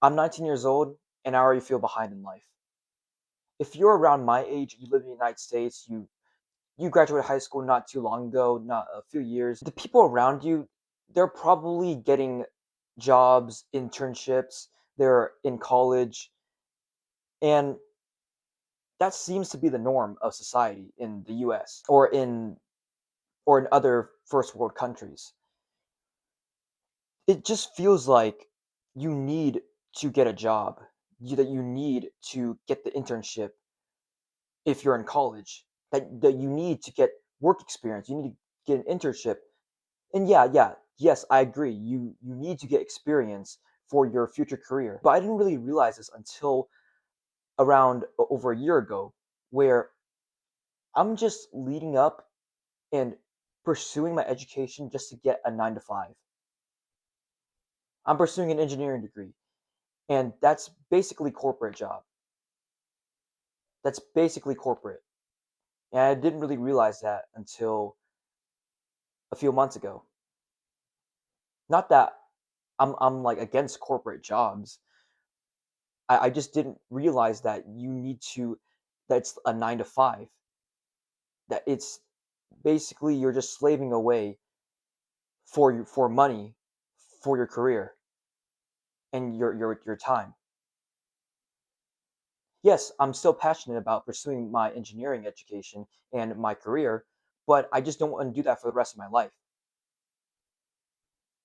I'm 19 years old and I already feel behind in life. If you're around my age, you live in the United States, you graduated high school not too long ago, not a few years, the people around you, they're probably getting jobs, internships, they're in college, and that seems to be the norm of society in the US or in other first world countries. It just feels like you need to get a job, that you need to get the internship if you're in college, that you need to get work experience, you need to get an internship. And yeah, yes, I agree. You need to get experience for your future career. But I didn't really realize this until around over a year ago, where I'm just leading up and pursuing my education just to get a 9 to 5. I'm pursuing an engineering degree, and that's basically corporate job. That's basically corporate. And I didn't really realize that until a few months ago. Not that I'm like against corporate jobs. I just didn't realize that you need to that's a 9 to 5. That it's basically you're just slaving away for money for your career and your time. Yes, I'm still passionate about pursuing my engineering education and my career, but I just don't want to do that for the rest of my life.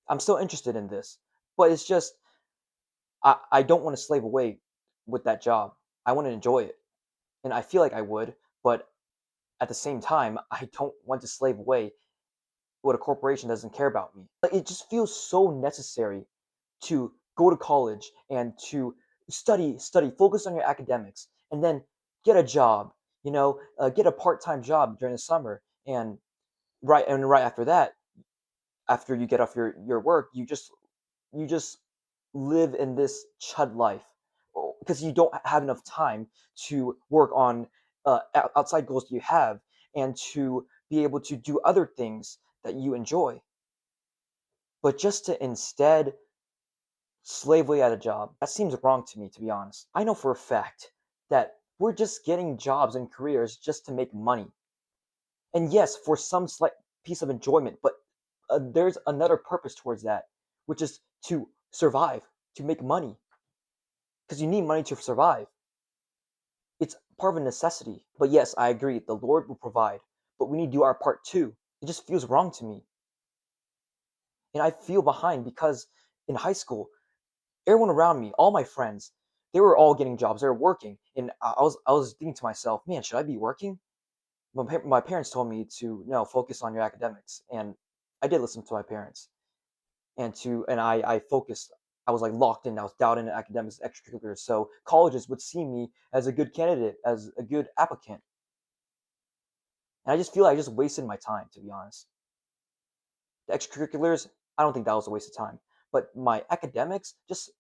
I'm still interested in this, but it's just I don't want to slave away with that job. I want to enjoy it, and I feel like I would, but at the same time, I don't want to slave away what a corporation doesn't care about me. Like, it just feels so necessary to go to college and to study, focus on your academics, and then get a job. Get a part-time job during the summer, and right after that, after you get off your work, you just live in this chud life because you don't have enough time to work on outside goals that you have and to be able to do other things that you enjoy. But just to instead slave away at a job, that seems wrong to me, to be honest. I know for a fact that we're just getting jobs and careers just to make money. And yes, for some slight piece of enjoyment, but there's another purpose towards that, which is to survive, to make money, because you need money to survive. It's part of a necessity. But yes, I agree, the Lord will provide, but we need to do our part too. It just feels wrong to me. And I feel behind because in high school, everyone around me, all my friends, they were all getting jobs, they were working. And I was thinking to myself, man, should I be working? My parents told me to no, focus on your academics. And I did listen to my parents. And I focused. I was like locked in. I was dialed into academics, extracurriculars. So colleges would see me as a good candidate, as a good applicant. And I just feel like I just wasted my time, to be honest. The extracurriculars, I don't think that was a waste of time. But my academics, just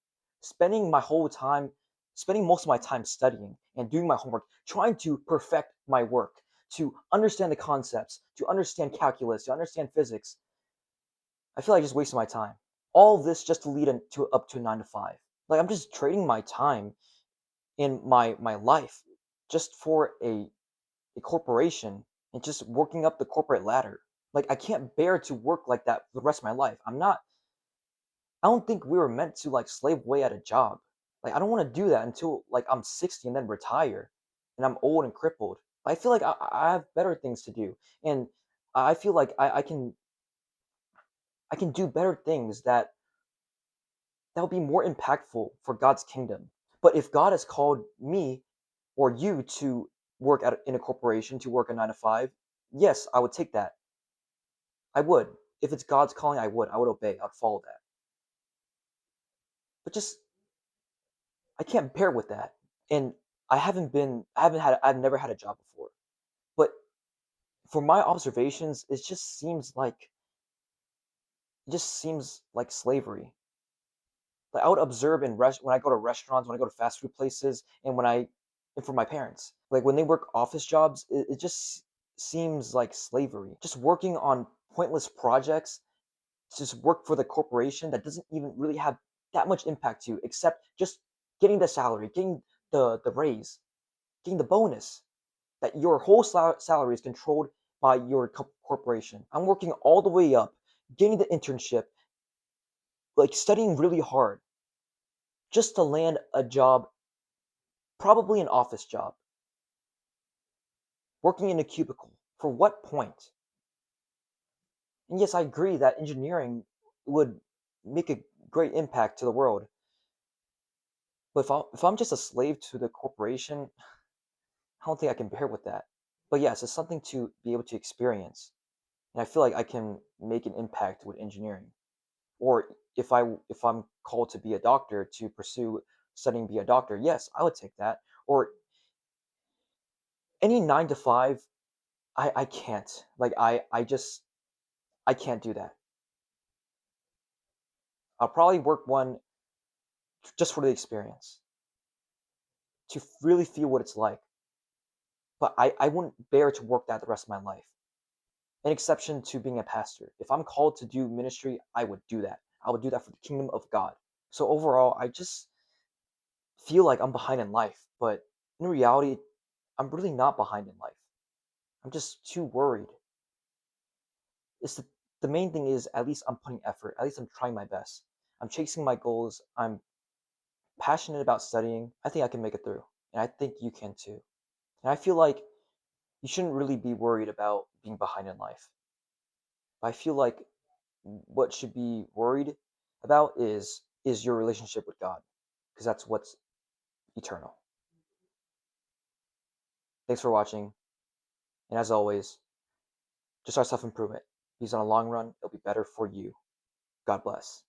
spending my whole time, spending most of my time studying and doing my homework, trying to perfect my work, to understand the concepts, to understand calculus, to understand physics. I feel like I just wasted my time. All of this just to lead into up to 9 to 5. Like I'm just trading my time in my life just for a corporation and just working up the corporate ladder. Like I can't bear to work like that for the rest of my life. I don't think we were meant to like slave away at a job. Like I don't want to do that until like I'm 60 and then retire and I'm old and crippled. I feel like I have better things to do. And I feel like I can do better things that will be more impactful for God's kingdom. But if God has called me or you to work in a corporation, to work a 9 to 5, yes, I would take that. I would. If it's God's calling, I would. I would obey. I would follow that. But just I can't bear with that. And I've never had a job before. But for my observations, it just seems like slavery. Like I would observe when I go to restaurants, when I go to fast food places, and for my parents, like when they work office jobs, it just seems like slavery. Just working on pointless projects, to just work for the corporation that doesn't even really have that much impact to you except just getting the salary, getting the raise, getting the bonus. That your whole salary is controlled by your corporation. I'm working all the way up, getting the internship, like studying really hard just to land a job, probably an office job, working in a cubicle. For what point? And yes, I agree that engineering would make a great impact to the world. But if I'm just a slave to the corporation, I don't think I can bear with that. But yes, it's something to be able to experience. And I feel like I can make an impact with engineering. Or if I'm called to be a doctor to pursue studying be a doctor, yes, I would take that. Or any 9 to 5, I can't. Like I can't do that. I'll probably work one just for the experience to really feel what it's like. But I wouldn't bear to work that the rest of my life. An exception to being a pastor. If I'm called to do ministry, I would do that. I would do that for the kingdom of God. So overall, I just feel like I'm behind in life, but in reality, I'm really not behind in life. I'm just too worried. It's the main thing is at least I'm putting effort. At least I'm trying my best. I'm chasing my goals. I'm passionate about studying. I think I can make it through, and I think you can too. And I feel like you shouldn't really be worried about being behind in life. I feel like what should be worried about is your relationship with God, because that's what's eternal. Thanks for watching, and as always, just our self improvement. Because on a long run, it'll be better for you. God bless.